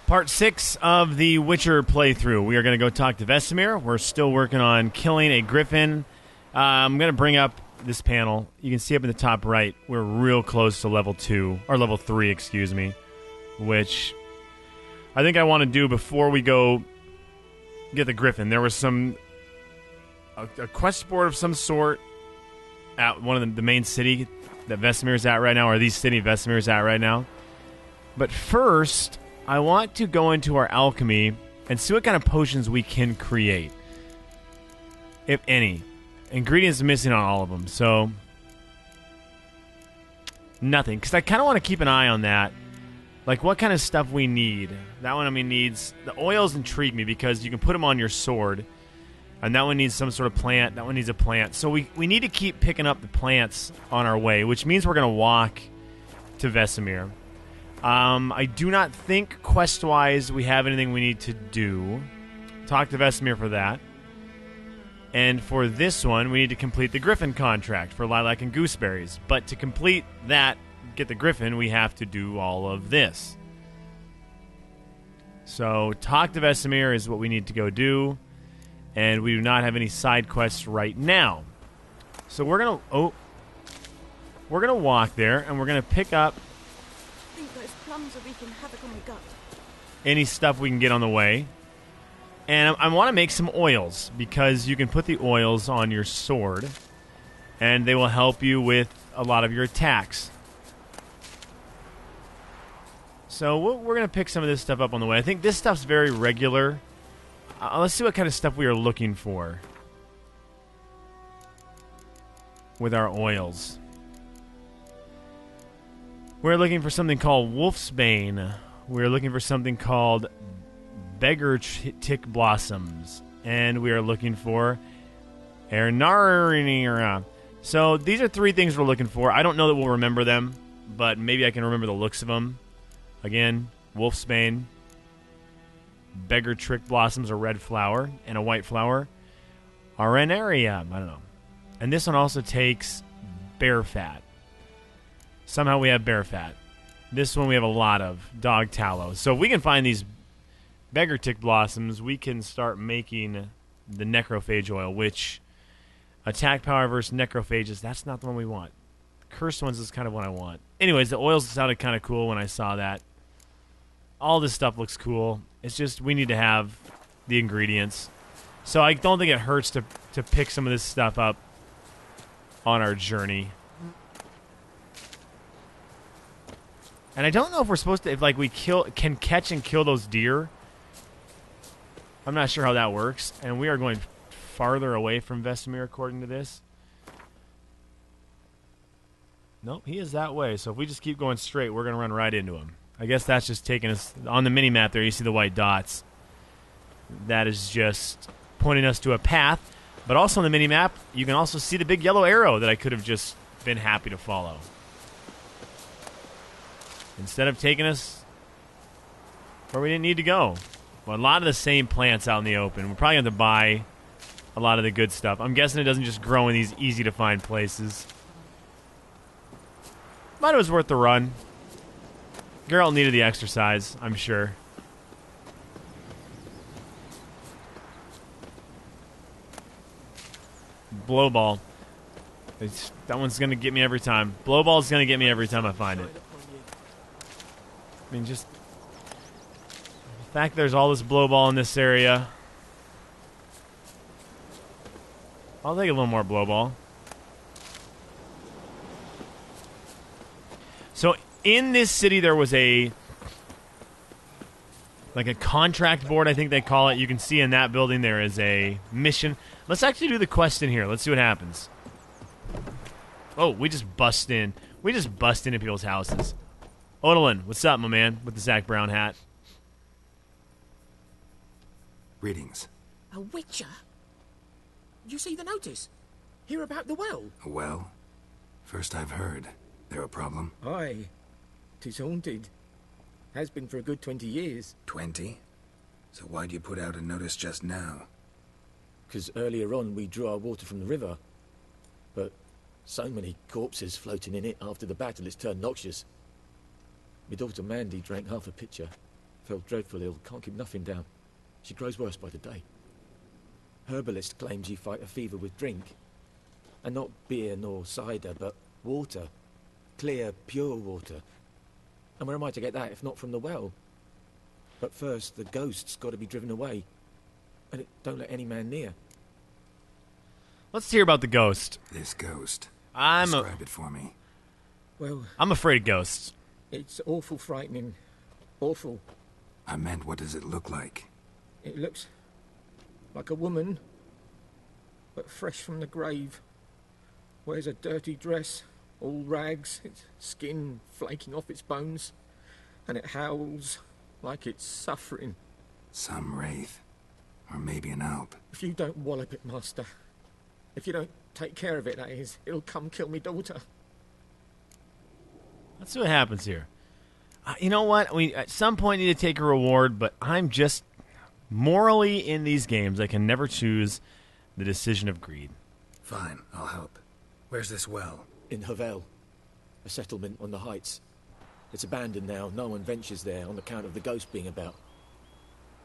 Part 6 of the Witcher playthrough. We are going to go talk to Vesemir. We're still working on killing a griffin. I'm going to bring up this panel. You can see up in the top right, we're real close to level 2, or level 3, excuse me, which I think I want to do before we go get the griffin. There was a quest board of some sort at one of the main city that Vesemir's at right now, or the city Vesemir's at right now. But first, I want to go into our alchemy and see what kind of potions we can create, if any. Ingredients missing on all of them, so nothing. Because I kind of want to keep an eye on that, like what kind of stuff we need. That one, needs the oils. Intrigue me because you can put them on your sword, and that one needs some sort of plant. That one needs a plant. So we need to keep picking up the plants on our way, which means we're going to walk to Vesemir. I do not think quest-wise we have anything we need to do. Talk to Vesemir for that. And for this one, we need to complete the griffin contract for lilac and gooseberries. But to complete that, get the griffin, we have to do all of this. So talk to Vesemir is what we need to go do. And we do not have any side quests right now. So we're gonna walk there, and we're gonna pick up any stuff we can get on the way. And I want to make some oils, because you can put the oils on your sword, and they will help you with a lot of your attacks. So we're going to pick some of this stuff up on the way. I think this stuff's very regular. Let's see what kind of stuff we are looking for with our oils. We're looking for something called Wolf's Bane. We're looking for something called Beggar Tick Blossoms. And we are looking for Ernarina. So these are 3 things we're looking for. I don't know that we'll remember them, but maybe I can remember the looks of them. Again, Wolf's Bane, Beggar Trick Blossoms, a red flower, and a white flower. Arenaria, I don't know. And this one also takes bear fat. Somehow we have bear fat. This one we have a lot of. Dog tallow. So if we can find these beggar tick blossoms, we can start making the necrophage oil, which attack power versus necrophages, that's not the one we want. Cursed ones is kind of what I want. Anyways, the oils sounded kind of cool when I saw that. All this stuff looks cool. It's just we need to have the ingredients. So I don't think it hurts to pick some of this stuff up on our journey. And I don't know if we're supposed to, if like we can catch and kill those deer. I'm not sure how that works. And we are going farther away from Vesemir according to this. Nope, he is that way. So if we just keep going straight, we're going to run right into him. I guess that's just taking us, on the mini-map there, you see the white dots. That is just pointing us to a path. But also on the mini-map, you can also see the big yellow arrow that I could have just been happy to follow. Instead of taking us where we didn't need to go. Well, a lot of the same plants out in the open. We're probably going to have to buy a lot of the good stuff. I'm guessing it doesn't just grow in these easy-to-find places. But it was worth the run. Geralt needed the exercise, I'm sure. Blow ball. That one's going to get me every time. Blow ball's going to get me every time I find it. I mean, just the fact there's all this blow ball in this area. I'll take a little more blow ball. So in this city there was a contract board, I think they call it. You can see in that building there is a mission. Let's actually do the quest in here. Let's see what happens. Oh, we just bust in. We just bust into people's houses. Odalin, what's up, my man, with the Zach Brown hat? Greetings. A witcher? You see the notice? Hear about the well? A well? First I've heard. There a problem? Aye. 'Tis haunted. Has been for a good 20 years. 20? So why'd you put out a notice just now? 'Cause earlier on we drew our water from the river. But so many corpses floating in it after the battle it's turned noxious. My daughter Mandy drank half a pitcher. Fell dreadful ill, can't keep nothing down. She grows worse by the day. Herbalist claims you fight a fever with drink. And not beer nor cider, but water. Clear, pure water. And where am I to get that if not from the well? But first, the ghost's got to be driven away. And it don't let any man near. Let's hear about the ghost. This ghost. I'm Describe it for me. Well, I'm afraid of ghosts. it's awful frightening. Awful. I meant, what does it look like? It looks like a woman, but fresh from the grave. Wears a dirty dress, all rags, its skin flaking off its bones, and it howls like it's suffering. Some wraith. Or maybe an alp. If you don't wallop it, Master, if you don't take care of it, that is, it'll come kill me daughter. Let's see what happens here. You know what? We at some point need to take a reward, but I'm just morally in these games. I can never choose the decision of greed. Fine, I'll help. Where's this well? In Havel, a settlement on the heights. It's abandoned now. No one ventures there on account of the ghost being about.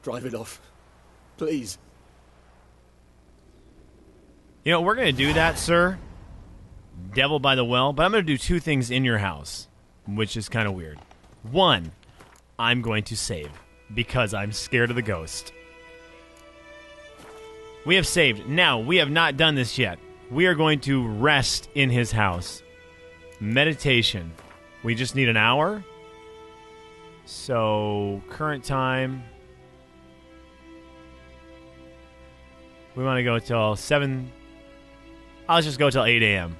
Drive it off. Please. You know, we're going to do that, sir. Devil by the well. But I'm going to do two things in your house, which is kind of weird. One, I'm going to save because I'm scared of the ghost. We have saved. Now, we have not done this yet. We are going to rest in his house. Meditation. We just need an hour. So, current time. We want to go till 7. I'll just go till 8 a.m.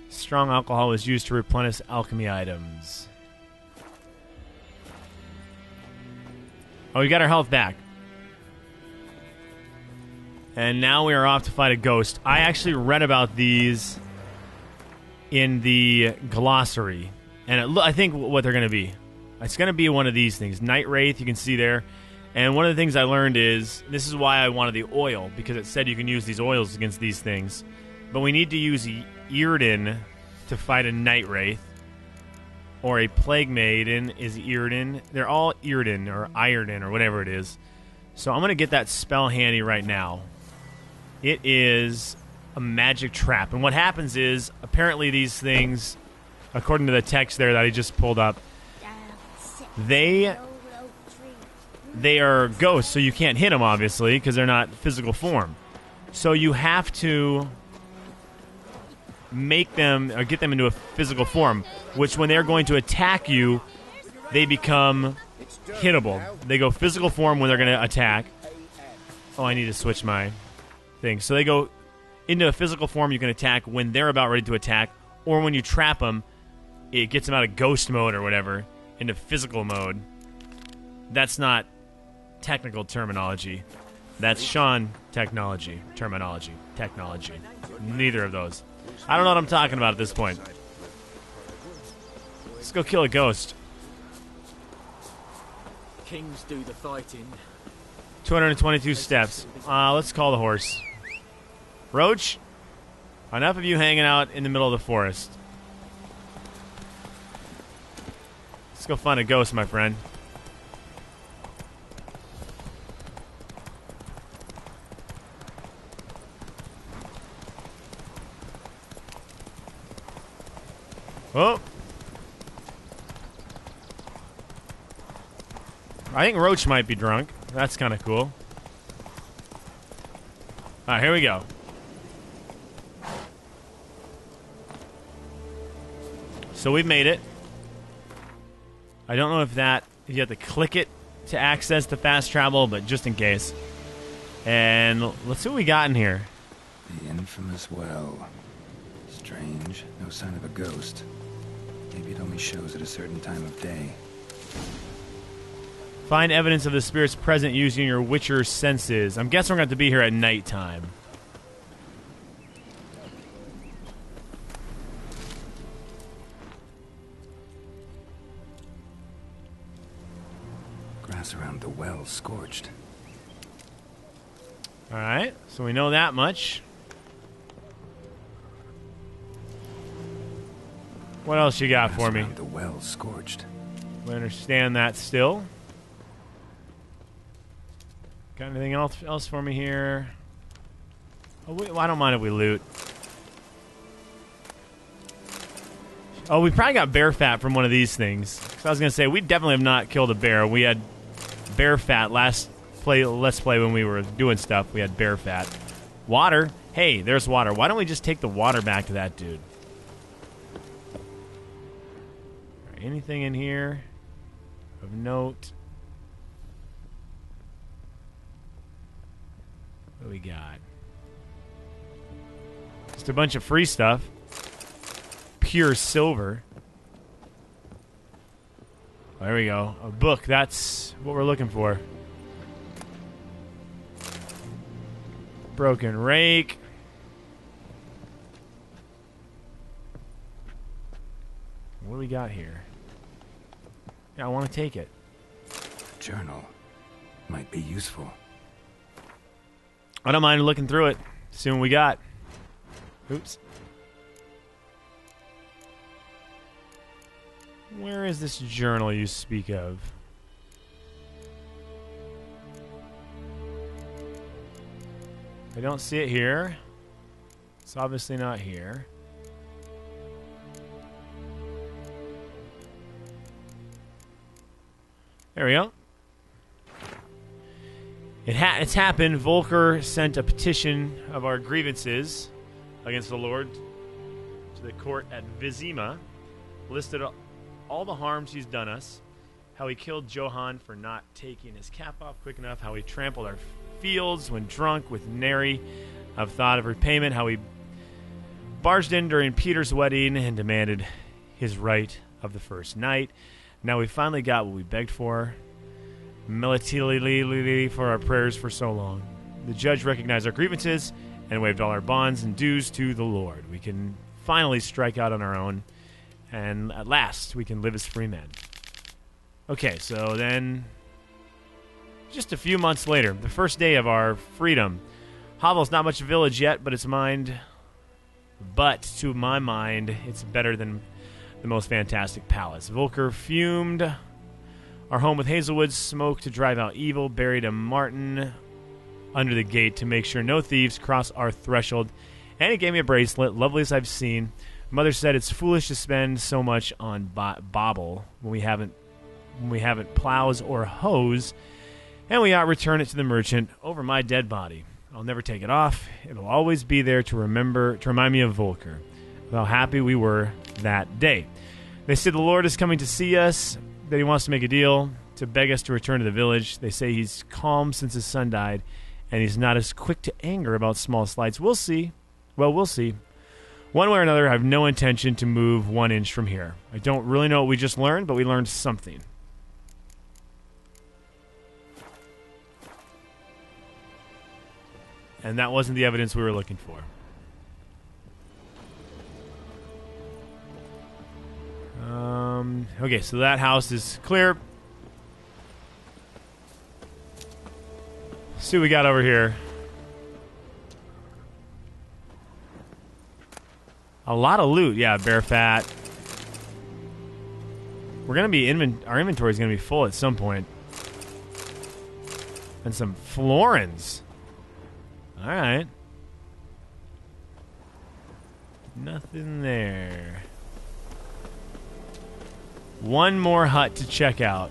Strong alcohol was used to replenish alchemy items. Oh, we got our health back. And now we are off to fight a ghost. I actually read about these in the glossary. And I think what they're going to be. It's going to be one of these things. Night Wraith, you can see there. And one of the things I learned is, this is why I wanted the oil, because it said you can use these oils against these things. But we need to use Yrden to fight a Night Wraith. Or a Plague Maiden is Yrden. They're all Yrden, or Iron, or whatever it is. So I'm going to get that spell handy right now. It is a magic trap. And what happens is, apparently these things, according to the text there that I just pulled up, they are ghosts, so you can't hit them, obviously, because they're not physical form. So you have to make them, or get them into a physical form, which when they're going to attack you, they become hittable. They go physical form when they're going to attack. Oh, I need to switch my thing. So they go into a physical form you can attack when they're about ready to attack, or when you trap them, it gets them out of ghost mode or whatever, into physical mode. That's not technical terminology. That's Sean terminology. Neither of those. I don't know what I'm talking about at this point. Let's go kill a ghost. Kings do the fighting. 222 steps. Let's call the horse. Roach, enough of you hanging out in the middle of the forest. Let's go find a ghost, my friend. Oh. I think Roach might be drunk. That's kind of cool. Alright, here we go. So we've made it. I don't know if you have to click it to access the fast travel, but just in case. And let's see what we got in here. The infamous well. Strange. No sign of a ghost. Maybe it only shows at a certain time of day. Find evidence of the spirits present using your Witcher senses. I'm guessing we're going to have to be here at nighttime. Grass around the well scorched. Alright, so we know that much. What else you got Grass for me? around the well scorched. We understand that still. Got anything else for me here? Oh, well, I don't mind if we loot. Oh, we probably got bear fat from one of these things. 'Cause I was gonna say we definitely have not killed a bear. We had bear fat let's play when we were doing stuff. We had bear fat. Water. Hey, there's water. Why don't we just take the water back to that dude? Right, anything in here of note? What do we got? Just a bunch of free stuff. Pure silver. Oh, there we go. A book. That's what we're looking for. Broken rake. What do we got here? Yeah, I want to take it. A journal. Might be useful. I don't mind looking through it. See what we got. Oops. Where is this journal you speak of? I don't see it here. It's obviously not here. There we go. It's happened. Volker sent a petition of our grievances against the Lord to the court at Vizima, listed all the harms he's done us, how he killed Johann for not taking his cap off quick enough, how he trampled our fields when drunk with nary of thought of repayment, how he barged in during Peter's wedding and demanded his right of the first night. Now we finally got what we begged for, militarily for our prayers for so long. The judge recognized our grievances and waived all our bonds and dues to the Lord. We can finally strike out on our own, and at last we can live as free men. Okay, so then just a few months later, the first day of our freedom. Havel's not much a village yet, but to my mind, it's better than the most fantastic palace. Volker fumed our home with hazelwood smoke to drive out evil, buried a marten under the gate to make sure no thieves cross our threshold, and he gave me a bracelet, loveliest I've seen. Mother said it's foolish to spend so much on bauble when we haven't plows or hoes, and we ought return it to the merchant over my dead body. I'll never take it off. It'll always be there to remind me of Volker, how happy we were that day. They say the Lord is coming to see us, that he wants to make a deal to beg us to return to the village. They say he's calm since his son died, and he's not as quick to anger about small slights. We'll see. Well, we'll see. One way or another, I have no intention to move 1 inch from here. I don't really know what we just learned, but we learned something. And that wasn't the evidence we were looking for. Okay, so that house is clear. Let's see what we got over here. A lot of loot, yeah, bear fat. We're gonna be our inventory is gonna be full at some point. And some florins. All right. Nothing there. One more hut to check out.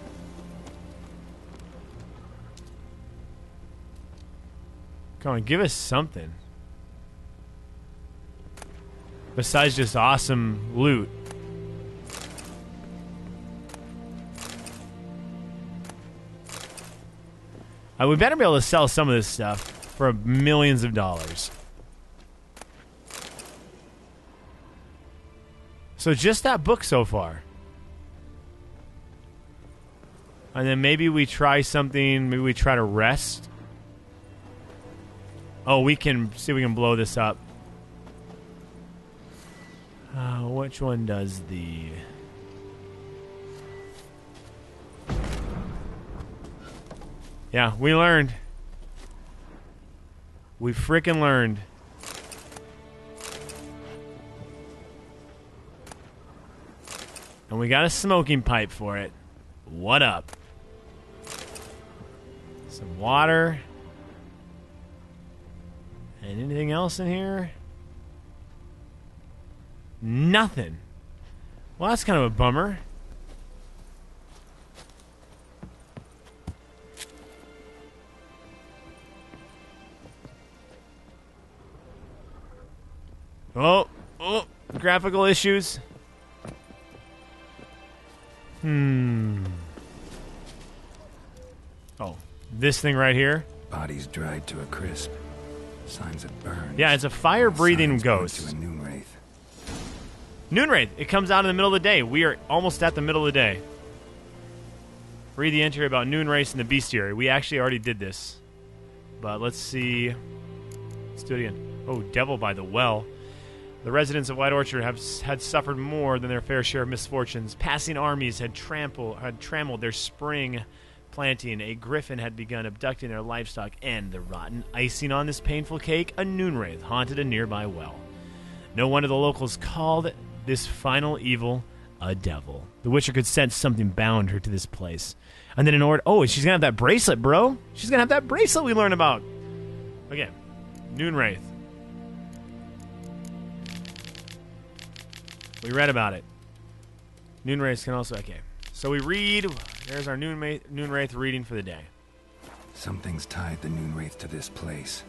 Come on, give us something. Besides just awesome loot. We better be able to sell some of this stuff for millions of dollars. So just that book so far. And then maybe we try something. Maybe we try to rest. Oh, we can see if we can blow this up. Which one does the... Yeah, we learned. We frickin' learned. And we got a smoking pipe for it. What up? Some water. And anything else in here? Nothing. Well, that's kind of a bummer. Oh, graphical issues. Oh, this thing right here? Bodies dried to a crisp. Signs of burns. Yeah, it's a fire-breathing Signs point ghost. to a noon wraith. Noon Wraith. It comes out in the middle of the day. We are almost at the middle of the day. Read the entry about Noon Wraiths and the Bestiary. We actually already did this. But let's see. Let's do it again. Oh, Devil by the Well. The residents of White Orchard had suffered more than their fair share of misfortunes. Passing armies had trammeled their spring planting. A griffin had begun abducting their livestock, and the rotten icing on this painful cake, a Noon Wraith haunted a nearby well. No wonder the locals called this final evil a devil. The Witcher could sense something bound her to this place. And then in order... Oh, she's going to have that bracelet, bro. She's going to have that bracelet we learned about. Okay. Noon Wraith. We read about it. Noon Wraiths can also... Okay. So we read... There's our Noon Wraith reading for the day. Something's tied the noon wraith to this place.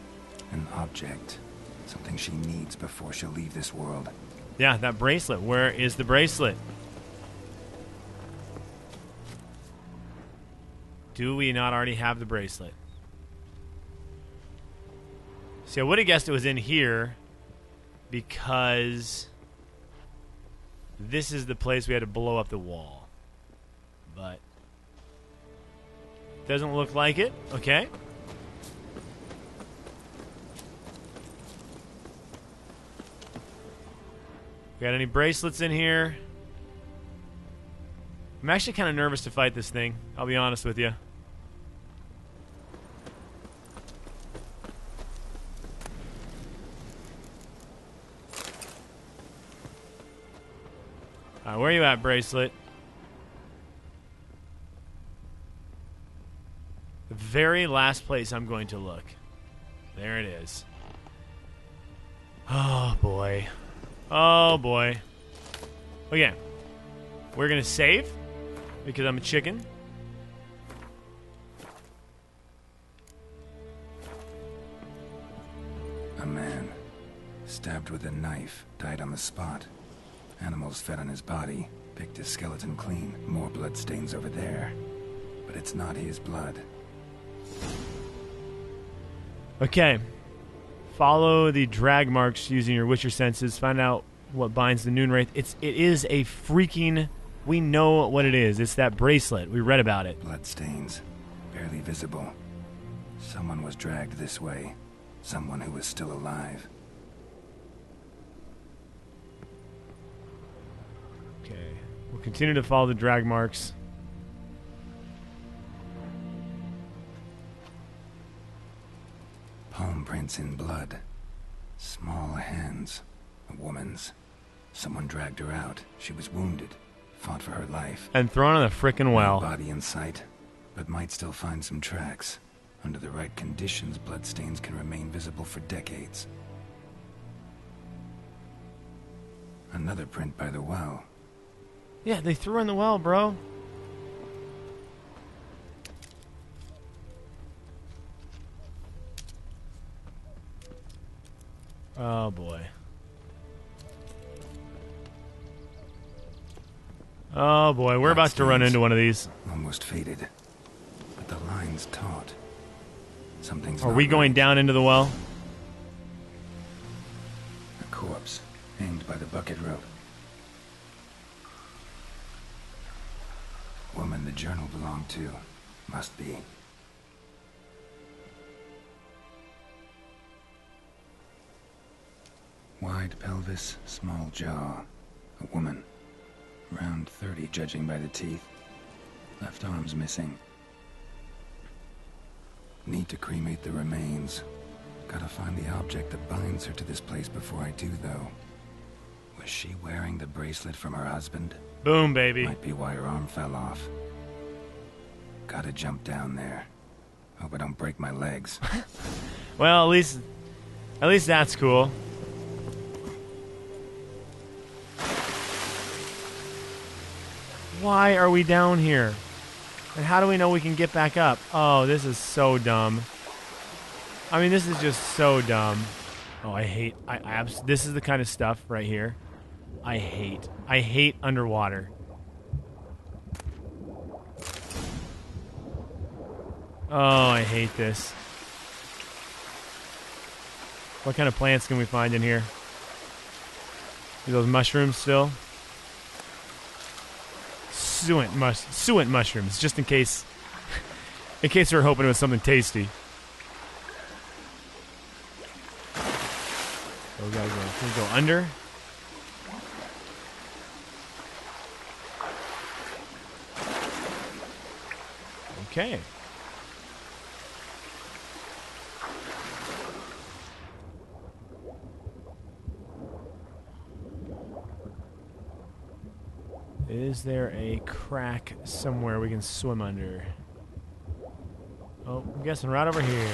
An object. Something she needs before she'll leave this world. Yeah, that bracelet. Where is the bracelet? Do we not already have the bracelet? See, I would have guessed it was in here because this is the place we had to blow up the wall. But doesn't look like it. Okay. Got any bracelets in here? I'm actually kind of nervous to fight this thing. I'll be honest with you. Alright, where are you at, bracelet? The very last place I'm going to look. There it is. Oh, boy. Oh, boy. Okay. We're going to save because I'm a chicken. A man, stabbed with a knife, died on the spot. Animals fed on his body, picked his skeleton clean. More blood stains over there. But it's not his blood. Okay. Follow the drag marks using your Witcher senses. Find out what binds the Noon Wraith. It is a freaking... We know what it is. It's that bracelet. We read about it. Blood stains. Barely visible. Someone was dragged this way. Someone who was still alive. Okay. We'll continue to follow the drag marks. Palm prints in blood. Small hands. A woman's. Someone dragged her out. She was wounded. Fought for her life. And thrown in a frickin' well. No body in sight, but might still find some tracks. Under the right conditions, bloodstains can remain visible for decades. Another print by the well. Yeah, they threw her in the well, bro. Oh, boy. Oh, boy. We're about to run into one of these. Almost faded. But the line's taut. Something's Are we going down into the well? A corpse, hanged by the bucket rope. Woman the journal belonged to. Must be. Wide pelvis, small jaw. A woman. Around 30, judging by the teeth. Left arm's missing. Need to cremate the remains. Gotta find the object that binds her to this place before I do, though. Was she wearing the bracelet from her husband? Boom, baby. Might be why her arm fell off. Gotta jump down there. Hope I don't break my legs. Well, at least that's cool. Why are we down here? And how do we know we can get back up? Oh, this is so dumb. I mean, this is just so dumb. Oh, this is the kind of stuff right here I hate. I hate underwater. Oh, I hate this. What kind of plants can we find in here? Are those mushrooms still? Suent mushrooms, just in case we're hoping it was something tasty. Oh, we gotta go. Can we go under? Okay. Is there a crack somewhere we can swim under? Oh, I'm guessing right over here.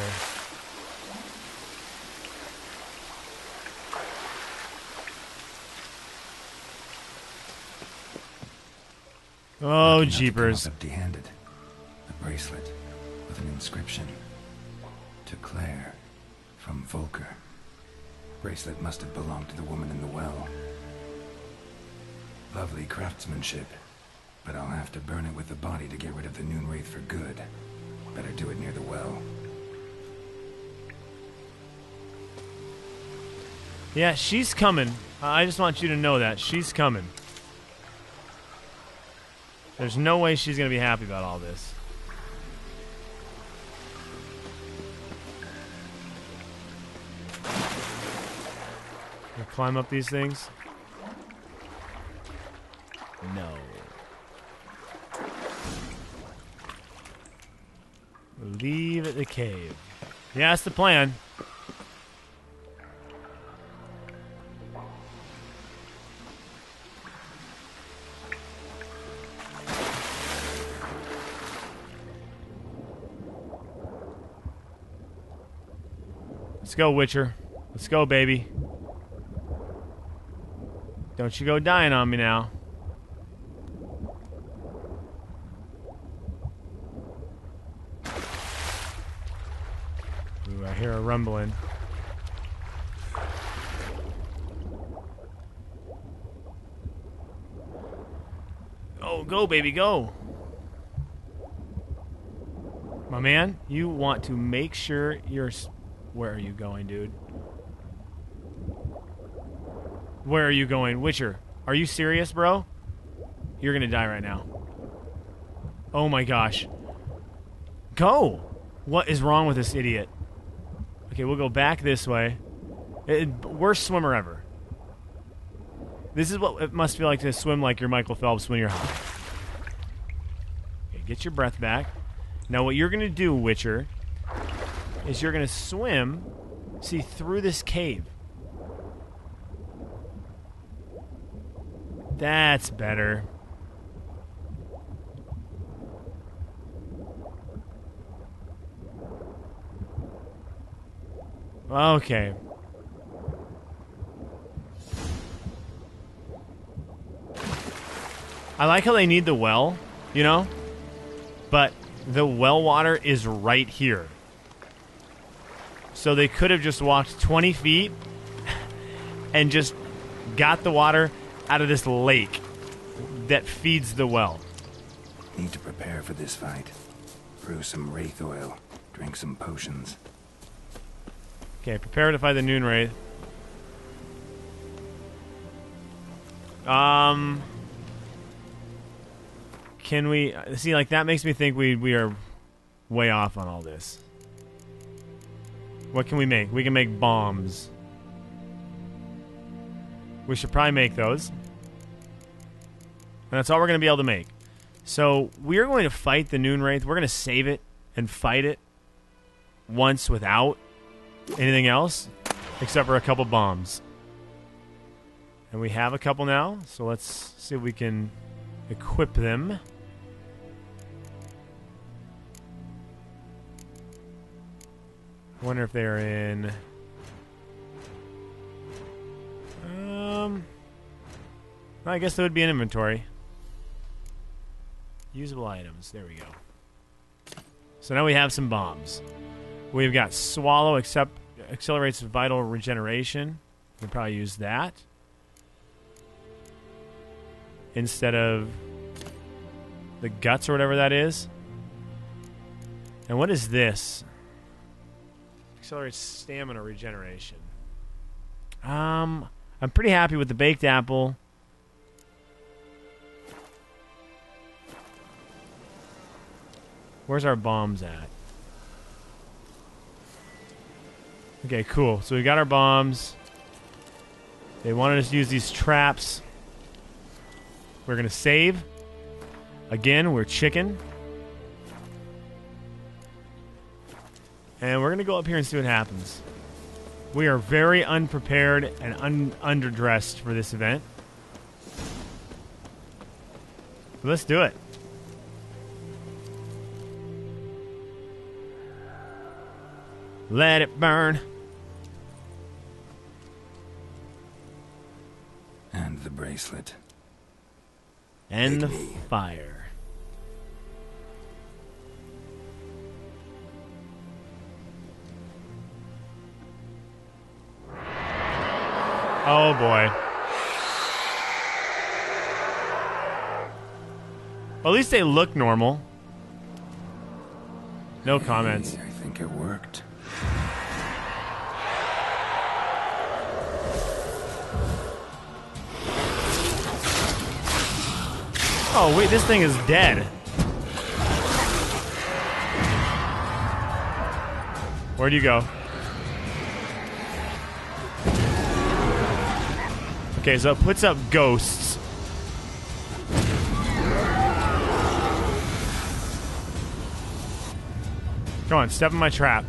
Oh, jeepers. Empty-handed. A bracelet with an inscription. To Claire, from Volker. Bracelet must have belonged to the woman in the well. Lovely craftsmanship, but I'll have to burn it with the body to get rid of the Noon Wraith for good. Better do it near the well. Yeah, she's coming. I just want you to know that. She's coming. There's no way she's going to be happy about all this. Can I climb up these things? No. Leave at the cave. Yeah, that's the plan. Let's go, Witcher. Let's go, baby. Don't you go dying on me now. Ooh, I hear a rumbling. Oh, go, baby, go. My man, you want to make sure you're... Where are you going, dude? Where are you going? Witcher, are you serious, bro? You're gonna die right now. Oh my gosh. Go! What is wrong with this idiot? Okay, we'll go back this way. Worst swimmer ever. This is what it must feel like to swim like you're Michael Phelps when you're high. Okay, get your breath back. Now what you're gonna do, Witcher, is you're going to swim, see, through this cave. That's better. Okay. I like how they need the well, you know? But the well water is right here. So they could have just walked 20 feet and just got the water out of this lake that feeds the well. Need to prepare for this fight. Brew some wraith oil. Drink some potions. Okay, prepare to fight the Noon Wraith. Can we... See, like, that makes me think we are way off on all this. What can we make? We can make bombs. We should probably make those. And that's all we're going to be able to make. So, we're going to fight the Noon Wraith. We're going to save it and fight it once without anything else, except for a couple bombs. And we have a couple now, so let's see if we can Equip them. I wonder if they're in... I guess there would be an inventory. Usable items. There we go. So now we have some bombs. We've got Swallow, accelerates vital regeneration. We can probably use that instead of the guts or whatever that is. And what is this? Accelerates stamina regeneration. I'm pretty happy with the baked apple. Where's our bombs at? Okay, cool. So we got our bombs. They wanted us to use these traps. We're going to save. Again, we're chicken. And we're going to go up here and see what happens. We are very unprepared and underdressed for this event. But let's do it. Let it burn. And the bracelet. And the me. fire. Oh boy. Well, at least they look normal. No comments. Hey, I think it worked. Oh, wait, this thing is dead. Where'd you go? Okay, so it puts up ghosts. Come on, step in my trap.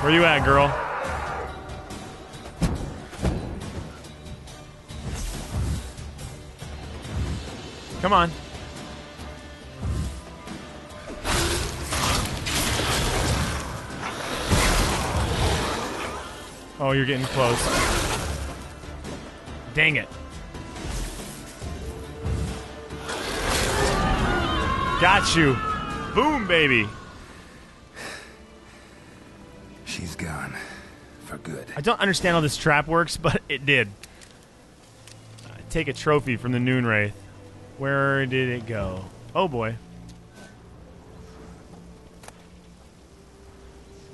Where you at, girl? Come on. Oh, you're getting close. Dang it. Got you. Boom, baby. She's gone. For good. I don't understand how this trap works, but it did. Take a trophy from the Noon Wraith. Where did it go? Oh boy.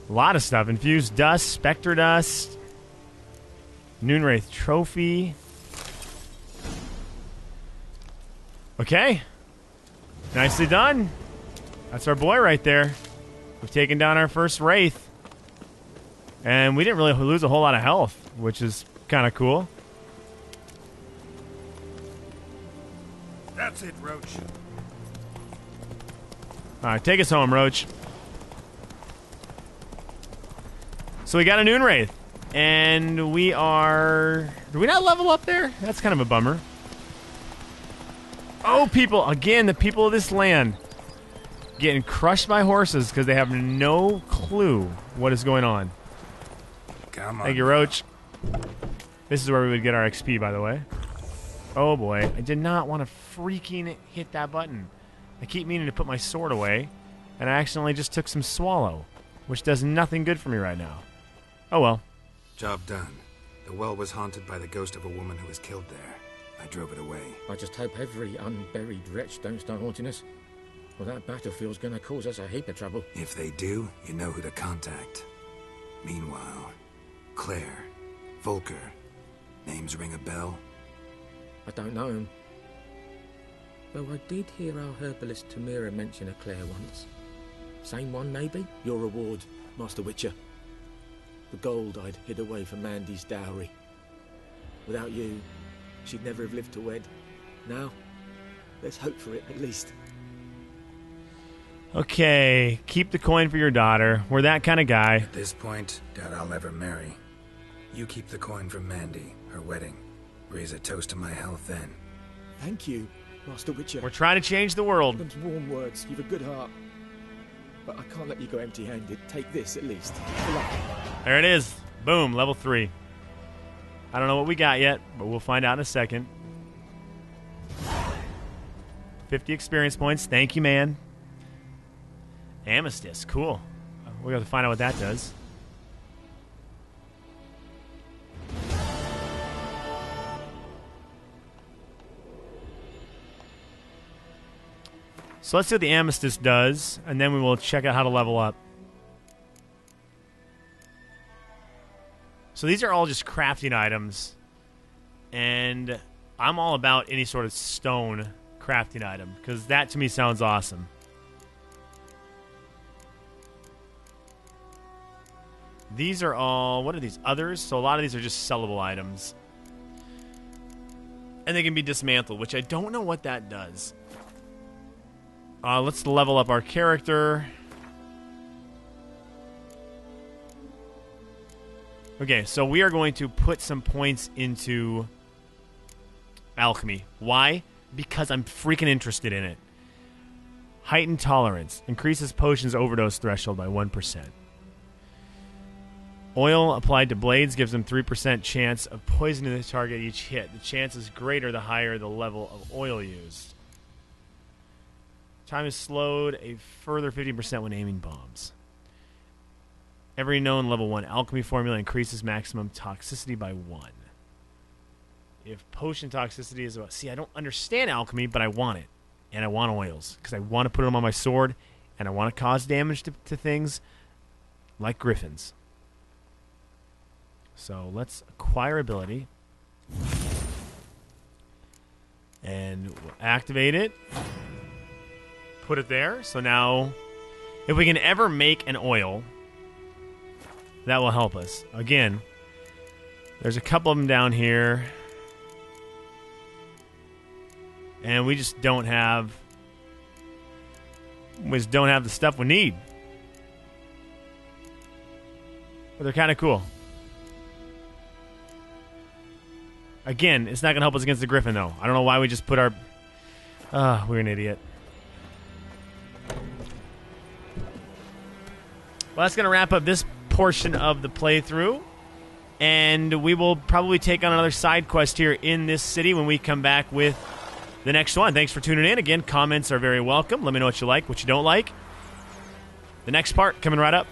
A lot of stuff. Infused dust, specter dust, Noonwraith trophy. Okay. Nicely done. That's our boy right there. We've taken down our first Wraith. And we didn't really lose a whole lot of health, which is kind of cool. That's it, Roach. Alright, take us home, Roach. So we got a Noon Wraith. And we are... Did we not level up there? That's kind of a bummer. Oh, people. Again, the people of this land. Getting crushed by horses because they have no clue what is going on. Come on. Thank you, Roach. This is where we would get our XP, by the way. Oh, boy. I did not want to freaking hit that button. I keep meaning to put my sword away, and I accidentally just took some Swallow, which does nothing good for me right now. Oh, well. Job done. The well was haunted by the ghost of a woman who was killed there. I drove it away. I just hope every unburied wretch don't start haunting us. Well, that battlefield's gonna cause us a heap of trouble. If they do, you know who to contact. Meanwhile, Claire, Volker, names ring a bell? I don't know him. Though I did hear our herbalist Tamira mention a Claire once. Same one, maybe? Your reward, Master Witcher. The gold I'd hid away from Mandy's dowry. Without you, she'd never have lived to wed. Now, let's hope for it, at least. Okay, keep the coin for your daughter. We're that kind of guy. At this point, doubt I'll ever marry. You keep the coin from Mandy, her wedding. Raise a toast to my health then. Thank you, Master Witcher. We're trying to change the world. Those warm words. You've a good heart. But I can't let you go empty-handed. Take this, at least. Good luck. There it is. Boom, level 3. I don't know what we got yet, but we'll find out in a second. 50 experience points. Thank you, man. Amethyst. Cool. We have to find out what that does. So let's see what the amethyst does, and then we will check out how to level up. So these are all just crafting items, and I'm all about any sort of stone crafting item, because that to me sounds awesome. These are all, what are these, others? So a lot of these are just sellable items. And they can be dismantled, which I don't know what that does. Let's level up our character. Okay, so we are going to put some points into alchemy. Why? Because I'm freaking interested in it. Heightened tolerance. Increases potions overdose threshold by 1%. Oil applied to blades gives them 3% chance of poisoning the target each hit. The chance is greater the higher the level of oil used. Time is slowed a further 50% when aiming bombs. Every known level 1 alchemy formula increases maximum toxicity by 1. If potion toxicity is about... See, I don't understand alchemy, but I want it. And I want oils. Because I want to put them on my sword. And I want to cause damage to things like griffins. So let's acquire ability. And we'll activate it. Put it there. So now, if we can ever make an oil, that will help us. Again, there's a couple of them down here. And we just don't have... We just don't have the stuff we need. But they're kind of cool. Again, it's not going to help us against the griffin, though. I don't know why we just put our... we're an idiot. Well, that's going to wrap up this portion of the playthrough. And we will probably take on another side quest here in this city when we come back with the next one. Thanks for tuning in. Again, comments are very welcome. Let me know what you like, what you don't like. The next part coming right up.